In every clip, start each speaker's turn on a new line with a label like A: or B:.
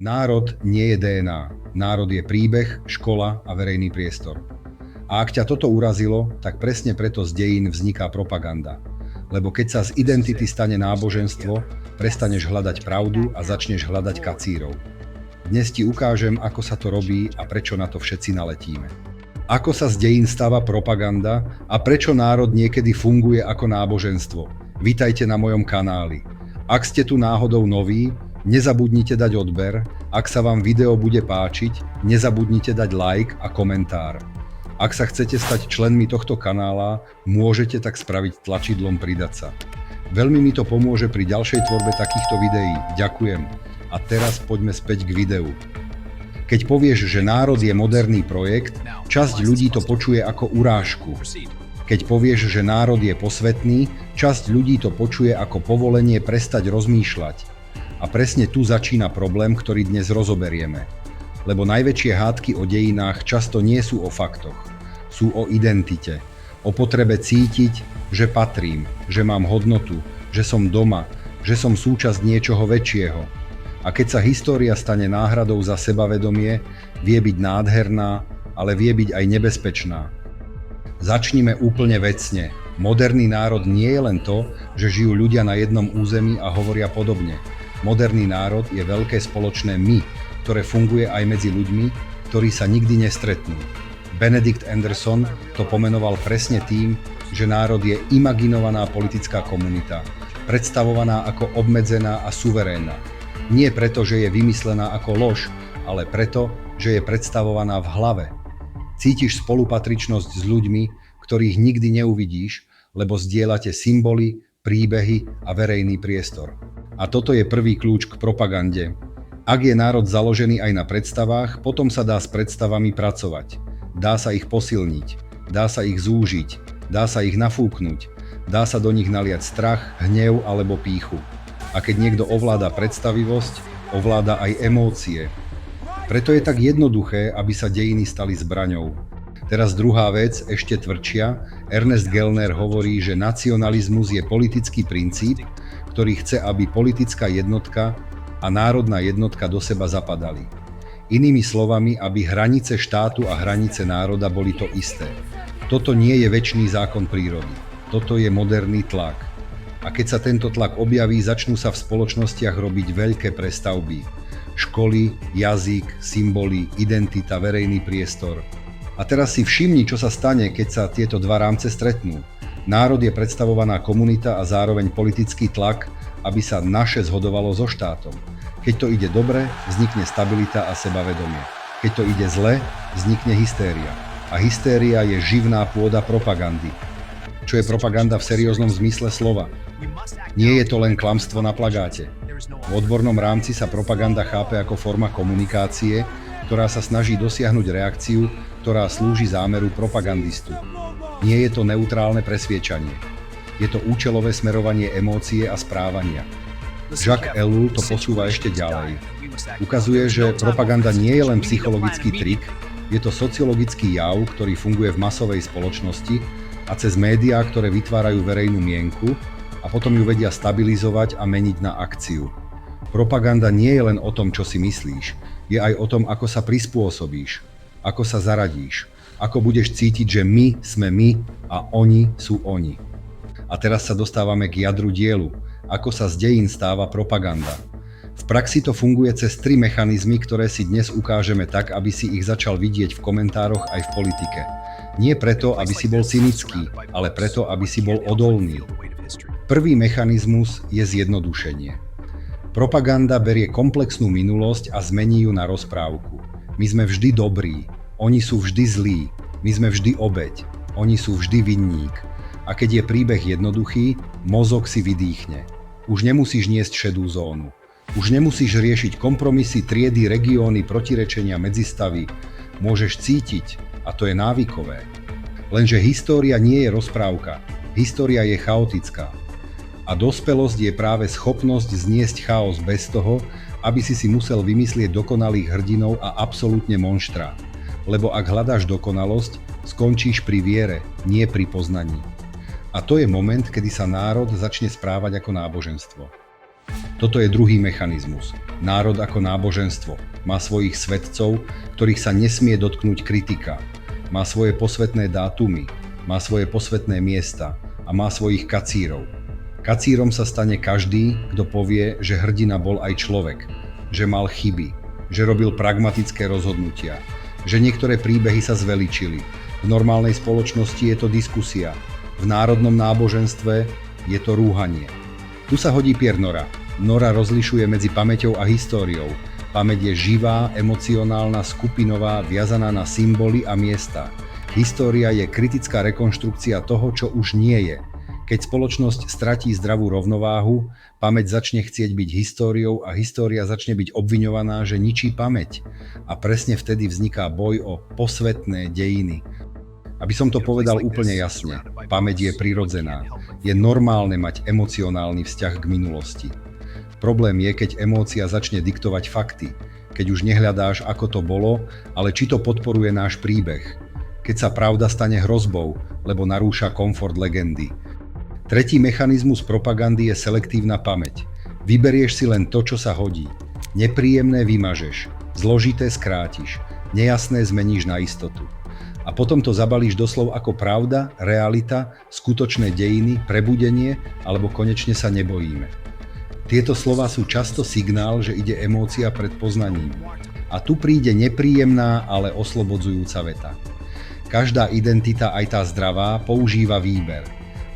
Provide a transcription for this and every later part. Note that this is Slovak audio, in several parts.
A: Národ nie je DNA. Národ je príbeh, škola a verejný priestor. A ak ťa toto urazilo, tak presne preto z dejín vzniká propaganda. Lebo keď sa z identity stane náboženstvo, prestaneš hľadať pravdu a začneš hľadať kacírov. Dnes ti ukážem, ako sa to robí a prečo na to všetci naletíme. Ako sa z dejín stáva propaganda a prečo národ niekedy funguje ako náboženstvo. Vítajte na mojom kanáli. Ak ste tu náhodou noví, nezabudnite dať odber, ak sa vám video bude páčiť, nezabudnite dať like a komentár. Ak sa chcete stať členmi tohto kanála, môžete tak spraviť tlačidlom pridať sa. Veľmi mi to pomôže pri ďalšej tvorbe takýchto videí. Ďakujem. A teraz poďme späť k videu. Keď povieš, že národ je moderný projekt, časť ľudí to počuje ako urážku. Keď povieš, že národ je posvetný, časť ľudí to počuje ako povolenie prestať rozmýšľať. A presne tu začína problém, ktorý dnes rozoberieme. Lebo najväčšie hádky o dejinách často nie sú o faktoch. Sú o identite. O potrebe cítiť, že patrím, že mám hodnotu, že som doma, že som súčasť niečoho väčšieho. A keď sa história stane náhradou za sebavedomie, vie byť nádherná, ale vie byť aj nebezpečná. Začnime úplne vecne. Moderný národ nie je len to, že žijú ľudia na jednom území a hovoria podobne. Moderný národ je veľké spoločné my, ktoré funguje aj medzi ľuďmi, ktorí sa nikdy nestretnú. Benedict Anderson to pomenoval presne tým, že národ je imaginovaná politická komunita, predstavovaná ako obmedzená a suverénna. Nie preto, že je vymyslená ako lož, ale preto, že je predstavovaná v hlave. Cítiš spolupatričnosť s ľuďmi, ktorých nikdy neuvidíš, lebo zdieľate symboly, príbehy a verejný priestor. A toto je prvý kľúč k propagande. Ak je národ založený aj na predstavách, potom sa dá s predstavami pracovať. Dá sa ich posilniť, dá sa ich zúžiť, dá sa ich nafúknuť, dá sa do nich naliať strach, hnev alebo pýchu. A keď niekto ovláda predstavivosť, ovláda aj emócie. Preto je tak jednoduché, aby sa dejiny stali zbraňou. Teraz druhá vec, ešte tvrdšia. Ernest Gellner hovorí, že nacionalizmus je politický princíp, ktorý chce, aby politická jednotka a národná jednotka do seba zapadali. Inými slovami, aby hranice štátu a hranice národa boli to isté. Toto nie je večný zákon prírody. Toto je moderný tlak. A keď sa tento tlak objaví, začnú sa v spoločnostiach robiť veľké prestavby. Školy, jazyk, symboly, identita, verejný priestor. A teraz si všimni, čo sa stane, keď sa tieto dva rámce stretnú. Národ je predstavovaná komunita a zároveň politický tlak, aby sa naše zhodovalo so štátom. Keď to ide dobre, vznikne stabilita a sebavedomie. Keď to ide zle, vznikne hystéria. A hystéria je živná pôda propagandy. Čo je propaganda v serióznom zmysle slova? Nie je to len klamstvo na plagáte. V odbornom rámci sa propaganda chápe ako forma komunikácie, ktorá sa snaží dosiahnuť reakciu, ktorá slúži zámeru propagandistu. Nie je to neutrálne presviedčanie. Je to účelové smerovanie emócie a správania. Jacques Ellul to posúva ešte ďalej. Ukazuje, že propaganda nie je len psychologický trik, je to sociologický jav, ktorý funguje v masovej spoločnosti a cez médiá, ktoré vytvárajú verejnú mienku a potom ju vedia stabilizovať a meniť na akciu. Propaganda nie je len o tom, čo si myslíš, je aj o tom, ako sa prispôsobíš, ako sa zaradíš. Ako budeš cítiť, že my sme my a oni sú oni. A teraz sa dostávame k jadru dielu. Ako sa z dejín stáva propaganda. V praxi to funguje cez 3 mechanizmy, ktoré si dnes ukážeme tak, aby si ich začal vidieť v komentároch aj v politike. Nie preto, aby si bol cynický, ale preto, aby si bol odolný. Prvý mechanizmus je zjednodušenie. Propaganda berie komplexnú minulosť a zmení ju na rozprávku. My sme vždy dobrí. Oni sú vždy zlí, my sme vždy obeť, oni sú vždy vinník. A keď je príbeh jednoduchý, mozog si vydýchne. Už nemusíš niesť šedú zónu. Už nemusíš riešiť kompromisy, triedy, regióny, protirečenia, medzistavy. Môžeš cítiť, a to je návykové. Lenže história nie je rozprávka, história je chaotická. A dospelosť je práve schopnosť zniesť chaos bez toho, aby si musel vymyslieť dokonalých hrdinov a absolútne monštra. Lebo ak hľadáš dokonalosť, skončíš pri viere, nie pri poznaní. A to je moment, kedy sa národ začne správať ako náboženstvo. Toto je druhý mechanizmus. Národ ako náboženstvo. Má svojich svetcov, ktorých sa nesmie dotknúť kritika. Má svoje posvätné dátumy, má svoje posvätné miesta a má svojich kacírov. Kacírom sa stane každý, kto povie, že hrdina bol aj človek, že mal chyby, že robil pragmatické rozhodnutia, že niektoré príbehy sa zveličili. V normálnej spoločnosti je to diskusia, v národnom náboženstve je to rúhanie. Tu sa hodí Pierre Nora. Nora rozlišuje medzi pamäťou a históriou. Pamäť je živá, emocionálna, skupinová, viazaná na symboly a miesta. História je kritická rekonštrukcia toho, čo už nie je. Keď spoločnosť stratí zdravú rovnováhu, pamäť začne chcieť byť históriou a história začne byť obviňovaná, že ničí pamäť. A presne vtedy vzniká boj o posvätné dejiny. Aby som to povedal úplne jasne, pamäť je prirodzená. Je normálne mať emocionálny vzťah k minulosti. Problém je, keď emócia začne diktovať fakty, keď už nehľadáš, ako to bolo, ale či to podporuje náš príbeh. Keď sa pravda stane hrozbou, lebo narúša komfort legendy. Tretí mechanizmus propagandy je selektívna pamäť. Vyberieš si len to, čo sa hodí. Nepríjemné vymažeš, zložité skrátiš, nejasné zmeníš na istotu. A potom to zabalíš doslov ako pravda, realita, skutočné dejiny, prebudenie, alebo konečne sa nebojíme. Tieto slová sú často signál, že ide emócia pred poznaním. A tu príde nepríjemná, ale oslobodzujúca veta. Každá identita, aj tá zdravá, používa výber.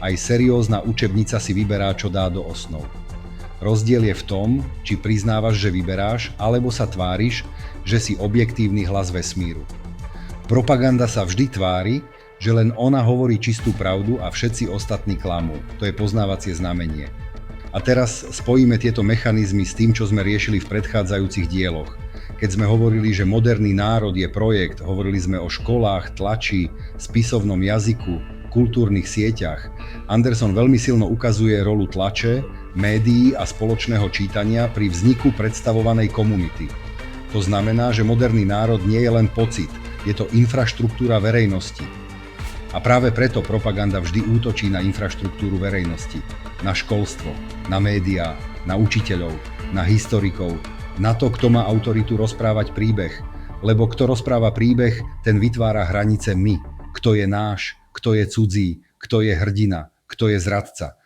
A: Aj seriózna učebnica si vyberá, čo dá do osnov. Rozdiel je v tom, či priznávaš, že vyberáš, alebo sa tváriš, že si objektívny hlas vesmíru. Propaganda sa vždy tvári, že len ona hovorí čistú pravdu a všetci ostatní klamú. To je poznávacie znamenie. A teraz spojíme tieto mechanizmy s tým, čo sme riešili v predchádzajúcich dieloch. Keď sme hovorili, že moderný národ je projekt, hovorili sme o školách, tlači, spisovnom jazyku, kultúrnych sieťach. Anderson veľmi silno ukazuje rolu tlače, médií a spoločného čítania pri vzniku predstavovanej komunity. To znamená, že moderný národ nie je len pocit, je to infraštruktúra verejnosti. A práve preto propaganda vždy útočí na infraštruktúru verejnosti, na školstvo, na médiá, na učiteľov, na historikov, na to, kto má autoritu rozprávať príbeh. Lebo kto rozpráva príbeh, ten vytvára hranice my. Kto je náš, kto je cudzí, kto je hrdina, kto je zradca.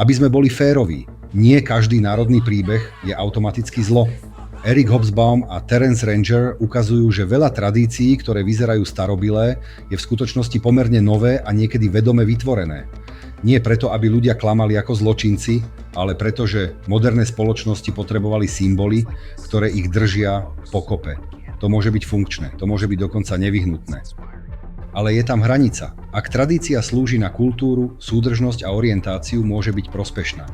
A: Aby sme boli féroví, nie každý národný príbeh je automaticky zlo. Eric Hobsbawm a Terence Ranger ukazujú, že veľa tradícií, ktoré vyzerajú starobilé, je v skutočnosti pomerne nové a niekedy vedome vytvorené. Nie preto, aby ľudia klamali ako zločinci, ale preto, že moderné spoločnosti potrebovali symboly, ktoré ich držia pokope. To môže byť funkčné, to môže byť dokonca nevyhnutné. Ale je tam hranica. Ak tradícia slúži na kultúru, súdržnosť a orientáciu, môže byť prospešná.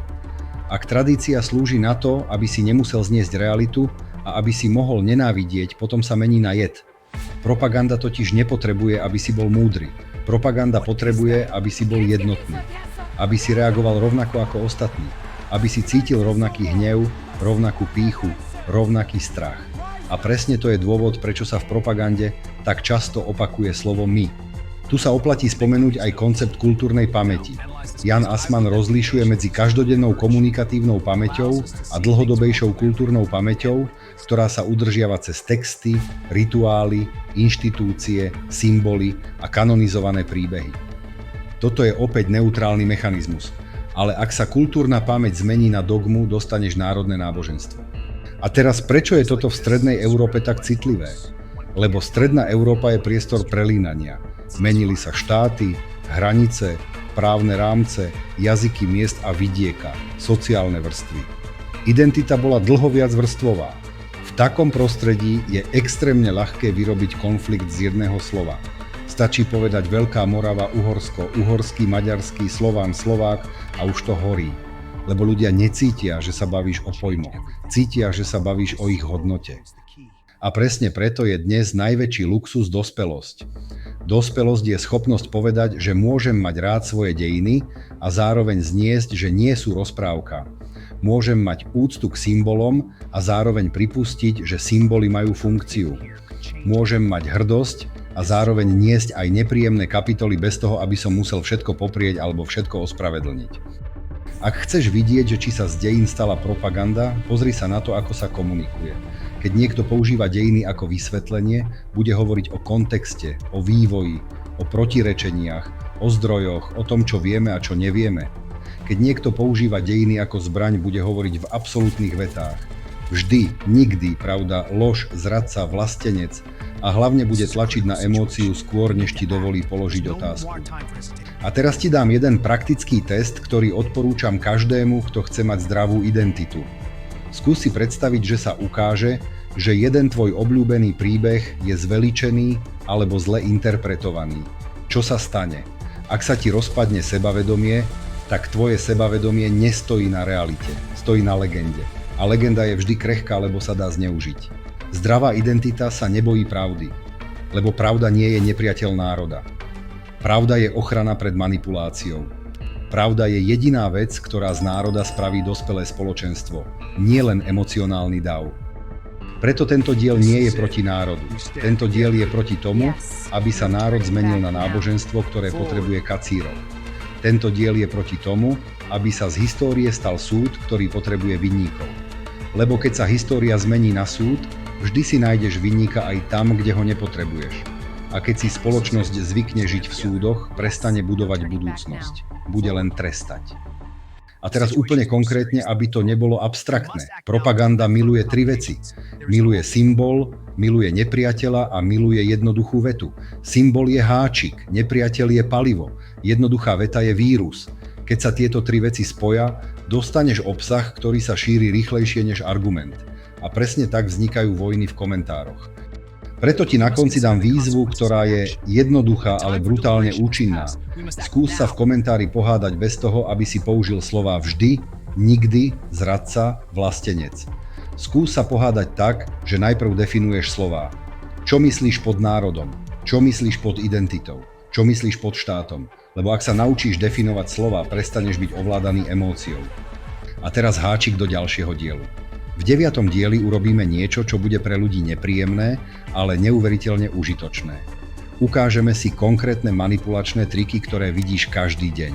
A: Ak tradícia slúži na to, aby si nemusel zniesť realitu a aby si mohol nenávidieť, potom sa mení na jed. Propaganda totiž nepotrebuje, aby si bol múdry. Propaganda potrebuje, aby si bol jednotný. Aby si reagoval rovnako ako ostatní. Aby si cítil rovnaký hnev, rovnakú pýchu, rovnaký strach. A presne to je dôvod, prečo sa v propagande tak často opakuje slovo my. Tu sa oplatí spomenúť aj koncept kultúrnej pamäti. Jan Assmann rozlišuje medzi každodennou komunikatívnou pamäťou a dlhodobejšou kultúrnou pamäťou, ktorá sa udržiava cez texty, rituály, inštitúcie, symboly a kanonizované príbehy. Toto je opäť neutrálny mechanizmus, ale ak sa kultúrna pamäť zmení na dogmu, dostaneš národné náboženstvo. A teraz prečo je toto v strednej Európe tak citlivé? Lebo stredná Európa je priestor prelínania. Menili sa štáty, hranice, právne rámce, jazyky miest a vidieka, sociálne vrstvy. Identita bola dlho viacvrstvová. V takom prostredí je extrémne ľahké vyrobiť konflikt z jedného slova. Stačí povedať Veľká Morava, Uhorsko, uhorský, maďarský, Slován, Slovák a už to horí. Lebo ľudia necítia, že sa bavíš o pojmoch. Cítia, že sa bavíš o ich hodnote. A presne preto je dnes najväčší luxus dospelosť. Dospelosť je schopnosť povedať, že môžem mať rád svoje dejiny a zároveň zniesť, že nie sú rozprávka. Môžem mať úctu k symbolom a zároveň pripustiť, že symboly majú funkciu. Môžem mať hrdosť a zároveň niesť aj nepríjemné kapitoly bez toho, aby som musel všetko poprieť alebo všetko ospravedlniť. Ak chceš vidieť, že či sa z dejín stala propaganda, pozri sa na to, ako sa komunikuje. Keď niekto používa dejiny ako vysvetlenie, bude hovoriť o kontexte, o vývoji, o protirečeniach, o zdrojoch, o tom, čo vieme a čo nevieme. Keď niekto používa dejiny ako zbraň, bude hovoriť v absolútnych vetách. Vždy, nikdy, pravda, lož, zradca, vlastenec a hlavne bude tlačiť na emóciu skôr, než ti dovolí položiť otázku. A teraz ti dám jeden praktický test, ktorý odporúčam každému, kto chce mať zdravú identitu. Skús si predstaviť, že sa ukáže, že jeden tvoj obľúbený príbeh je zveličený alebo zle interpretovaný. Čo sa stane? Ak sa ti rozpadne sebavedomie, tak tvoje sebavedomie nestojí na realite, stojí na legende. A legenda je vždy krehká, lebo sa dá zneužiť. Zdravá identita sa nebojí pravdy, lebo pravda nie je nepriateľ národa. Pravda je ochrana pred manipuláciou. Pravda je jediná vec, ktorá z národa spraví dospelé spoločenstvo, nie len emocionálny dav. Preto tento diel nie je proti národu. Tento diel je proti tomu, aby sa národ zmenil na náboženstvo, ktoré potrebuje kacírov. Tento diel je proti tomu, aby sa z histórie stal súd, ktorý potrebuje vinníkov. Lebo keď sa história zmení na súd, vždy si nájdeš vinníka aj tam, kde ho nepotrebuješ. A keď si spoločnosť zvykne žiť v súdoch, prestane budovať budúcnosť. Bude len trestať. A teraz úplne konkrétne, aby to nebolo abstraktné. Propaganda miluje tri veci. Miluje symbol, miluje nepriateľa a miluje jednoduchú vetu. Symbol je háčik, nepriateľ je palivo, jednoduchá veta je vírus. Keď sa tieto tri veci spoja, dostaneš obsah, ktorý sa šíri rýchlejšie než argument. A presne tak vznikajú vojny v komentároch. Preto ti na konci dám výzvu, ktorá je jednoduchá, ale brutálne účinná. Skús sa v komentári pohádať bez toho, aby si použil slová vždy, nikdy, zradca, vlastenec. Skús sa pohádať tak, že najprv definuješ slová. Čo myslíš pod národom? Čo myslíš pod identitou? Čo myslíš pod štátom? Lebo ak sa naučíš definovať slová, prestaneš byť ovládaný emóciou. A teraz háčik do ďalšieho dielu. V 9. dieli urobíme niečo, čo bude pre ľudí nepríjemné, ale neuveriteľne užitočné. Ukážeme si konkrétne manipulačné triky, ktoré vidíš každý deň.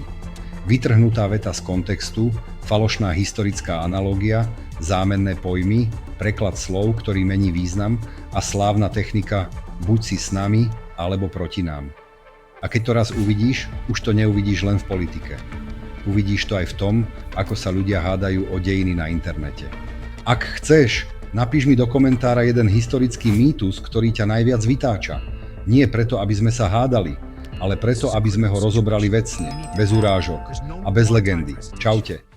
A: Vytrhnutá veta z kontextu, falošná historická analogia, zámenné pojmy, preklad slov, ktorý mení význam a slávna technika buď si s nami, alebo proti nám. A keď to raz uvidíš, už to neuvidíš len v politike. Uvidíš to aj v tom, ako sa ľudia hádajú o dejiny na internete. Ak chceš, napíš mi do komentára jeden historický mýtus, ktorý ťa najviac vytáča. Nie preto, aby sme sa hádali, ale preto, aby sme ho rozobrali vecne, bez urážok a bez legendy. Čaute.